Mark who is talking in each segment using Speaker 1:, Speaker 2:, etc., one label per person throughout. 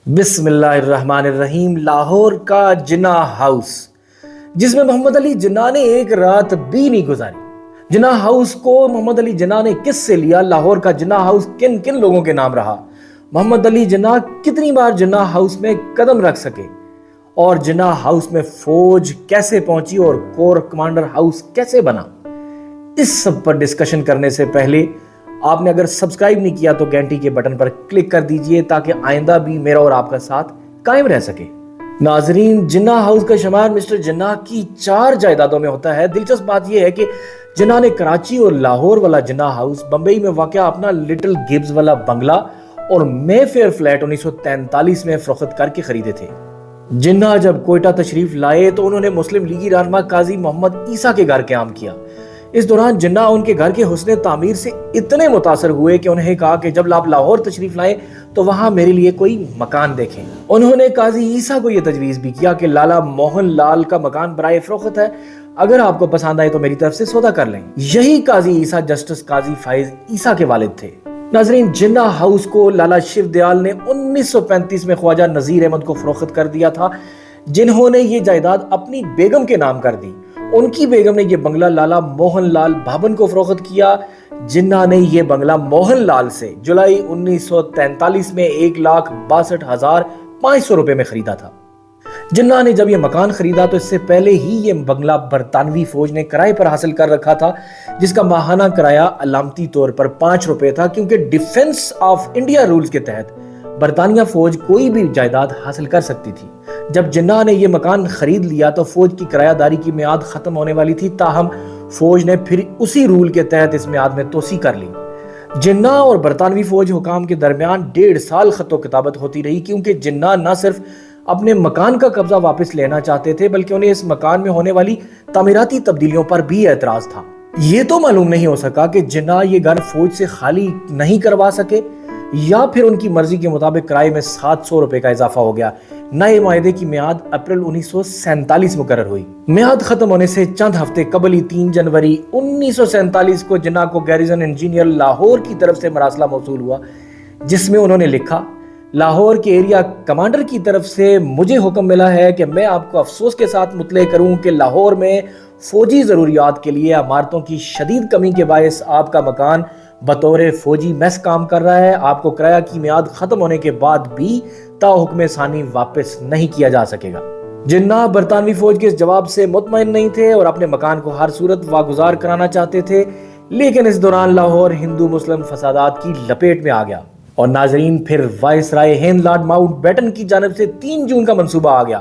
Speaker 1: بسم اللہ الرحمن الرحیم۔ لاہور کا جناح ہاؤس، جس میں محمد علی جناح نے ایک رات بھی نہیں گزاری۔ جناح ہاؤس کو محمد علی جناح نے کس سے لیا؟ لاہور کا جناح ہاؤس کن کن لوگوں کے نام رہا؟ محمد علی جناح کتنی بار جناح ہاؤس میں قدم رکھ سکے؟ اور جناح ہاؤس میں فوج کیسے پہنچی اور کور کمانڈر ہاؤس کیسے بنا؟ اس سب پر ڈسکشن کرنے سے پہلے آپ نے اگر سبسکرائب نہیں کیا تو گھنٹی کے بٹن پر کلک کر دیجئے تاکہ آئندہ بھی میرا اور آپ کا ساتھ قائم رہ سکے۔ ناظرین، جناح ہاؤس کا شمار مسٹر جناح کی 4 جائیدادوں میں ہوتا ہے۔ دلچسپ بات یہ ہے کہ جناح نے کراچی اور لاہور والا جناح ہاؤس، بمبئی میں واقع اپنا لٹل گبز والا بنگلہ اور مے فیئر فلیٹ 1943 میں فروخت کر کے خریدے تھے۔ جناح جب کوئٹہ تشریف لائے تو انہوں نے مسلم لیگی رہنما قاضی محمد عیسیٰ کے گھر قیام کیا۔ اس دوران جناح ان کے گھر کے حسن تعمیر سے اتنے متاثر ہوئے کہ انہیں کہا کہ جب آپ لاہور تشریف لائیں تو وہاں میرے لیے کوئی مکان دیکھیں۔ انہوں نے قاضی عیسیٰ کو یہ تجویز بھی کیا کہ لالا موہن لال کا مکان برائے فروخت ہے، اگر آپ کو پسند آئے تو میری طرف سے سودا کر لیں۔ یہی قاضی عیسیٰ جسٹس قاضی فائز عیسیٰ کے والد تھے۔ ناظرین، جناح ہاؤس کو لالا شیو دیال نے 1935 میں خواجہ نذیر احمد کو فروخت کر دیا تھا، جنہوں نے یہ جائیداد اپنی بیگم کے نام کر دی۔ ان کی بیگم نے یہ بنگلہ لالا موہن لال بھابن کو فروخت کیا۔ جناح نے یہ بنگلہ موہن لال سے جولائی 1943 میں 1,62,500 روپے میں خریدا تھا۔ جناح نے جب یہ مکان خریدا تو اس سے پہلے ہی یہ بنگلہ برطانوی فوج نے کرائے پر حاصل کر رکھا تھا، جس کا ماہانہ کرایہ علامتی طور پر 5 روپے تھا، کیونکہ ڈیفنس آف انڈیا رولز کے تحت برطانیہ فوج کوئی بھی جائیداد حاصل کر سکتی تھی۔ جب جناح نے یہ مکان خرید لیا تو فوج کی کرایہ داری کی میعاد ختم ہونے والی تھی، تاہم فوج نے پھر اسی رول کے تحت اس میعاد میں توسیع کر لی۔ جناح اور برطانوی فوج حکام کے درمیان 1.5 سال خط و کتابت ہوتی رہی، کیونکہ جناح نہ صرف اپنے مکان کا قبضہ واپس لینا چاہتے تھے بلکہ انہیں اس مکان میں ہونے والی تعمیراتی تبدیلیوں پر بھی اعتراض تھا۔ یہ تو معلوم نہیں ہو سکا کہ جناح یہ گھر فوج سے خالی نہیں کروا سکے یا پھر ان کی مرضی کے مطابق کرائے میں 700 روپے کا اضافہ ہو گیا۔ نئے معاہدے کی میعاد اپریل 1947 مقرر ہوئی۔ میعاد ختم ہونے سے چند ہفتے قبل ہی 3 جنوری 1947 کو جناح کو گیریزن انجینئر لاہور کی طرف سے مراسلہ موصول ہوا، جس میں انہوں نے لکھا: لاہور کے ایریا کمانڈر کی طرف سے مجھے حکم ملا ہے کہ میں آپ کو افسوس کے ساتھ مطلع کروں کہ لاہور میں فوجی ضروریات کے لیے عمارتوں کی شدید کمی کے باعث آپ کا مکان بطور فوجی میس کام کر رہا ہے۔ آپ کو کرایہ کی میعاد ختم ہونے کے بعد بھی تا حکم ثانی واپس نہیں کیا جا سکے گا۔ جناح برطانوی فوج کے اس جواب سے مطمئن نہیں تھے اور اپنے مکان کو ہر صورت واگزار کرانا چاہتے تھے، لیکن اس دوران لاہور ہندو مسلم فسادات کی لپیٹ میں آ گیا اور ناظرین پھر وائس رائے ہند لارڈ ماؤنٹ بیٹن کی جانب سے 3 جون کا منصوبہ آ گیا۔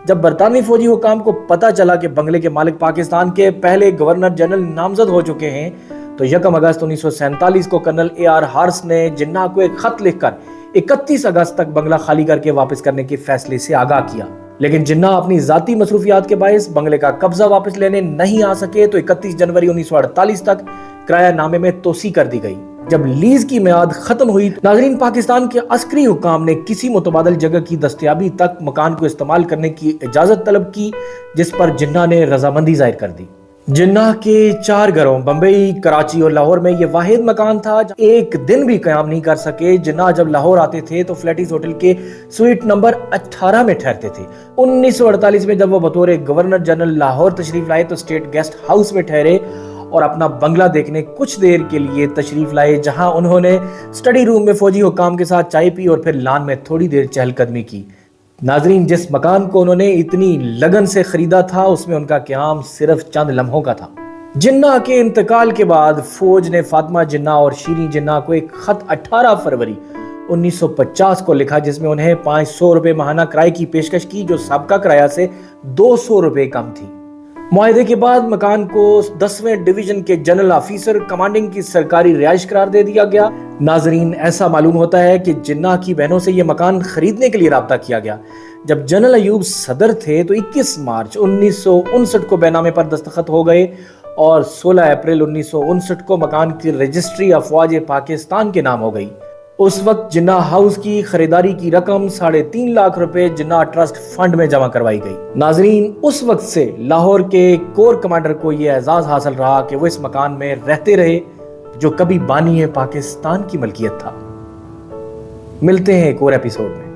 Speaker 1: جب برطانوی فوجی حکام کو پتہ چلا کہ بنگلے کے مالک پاکستان کے پہلے گورنر جنرل نامزد ہو چکے ہیں تو 1 اگست 1947 کو کرنل AR ہارس نے جناح کو ایک خط لکھ کر 31 اگست تک بنگلہ خالی کر کے واپس کرنے کے فیصلے سے آگاہ کیا، لیکن جناح اپنی ذاتی مصروفیات کے باعث بنگلے کا قبضہ واپس لینے نہیں آ سکے تو 31 جنوری 1948 تک کرایہ نامے میں توسیع کر دی گئی۔ جب لیز کی میعاد ختم ہوئی، ناظرین پاکستان کے عسکری حکام نے کسی متبادل جگہ کی دستیابی تک مکان کو استعمال کرنے کی اجازت طلب کی، جس پر جناح نے رضامندی ظاہر کر دی۔ جناح کے 4 گھروں بمبئی، کراچی اور لاہور میں یہ واحد مکان تھا جو ایک دن بھی قیام نہیں کر سکے۔ جناح جب لاہور آتے تھے تو فلیٹیز ہوٹل کے سویٹ نمبر 18 میں ٹھہرتے تھے۔ 1948 میں جب وہ بطور گورنر جنرل لاہور تشریف لائے تو اسٹیٹ گیسٹ ہاؤس میں ٹھہرے اور اپنا بنگلہ دیکھنے کچھ دیر کے لیے تشریف لائے، جہاں انہوں نے اسٹڈی روم میں فوجی حکام کے ساتھ چائے پی اور پھر لان میں تھوڑی دیر چہل قدمی کی۔ ناظرین، جس مکان کو انہوں نے اتنی لگن سے خریدا تھا اس میں ان کا قیام صرف چند لمحوں کا تھا۔ جناح کے انتقال کے بعد فوج نے فاطمہ جناح اور شیریں جناح کو ایک خط 18 فروری 1950 کو لکھا، جس میں انہیں 500 روپے ماہانہ کرائے کی پیشکش کی، جو سابقہ کرایہ سے 200 روپے کم تھی۔ معاہدے کے بعد مکان کو 10ویں ڈویژن کے جنرل آفیسر کمانڈنگ کی سرکاری رہائش قرار دے دیا گیا۔ ناظرین، ایسا معلوم ہوتا ہے کہ جناح کی بہنوں سے یہ مکان خریدنے کے لیے رابطہ کیا گیا۔ جب جنرل ایوب صدر تھے تو 21 مارچ 1959 کو بیع نامے پر دستخط ہو گئے اور 16 اپریل 1959 کو مکان کی رجسٹری افواج پاکستان کے نام ہو گئی۔ اس وقت جناح ہاؤس کی خریداری کی رقم 3.5 لاکھ روپے جناح ٹرسٹ فنڈ میں جمع کروائی گئی۔ ناظرین، اس وقت سے لاہور کے کور کمانڈر کو یہ اعزاز حاصل رہا کہ وہ اس مکان میں رہتے رہے جو کبھی بانی پاکستان کی ملکیت تھا۔ ملتے ہیں ایک اور ایپیسوڈ میں۔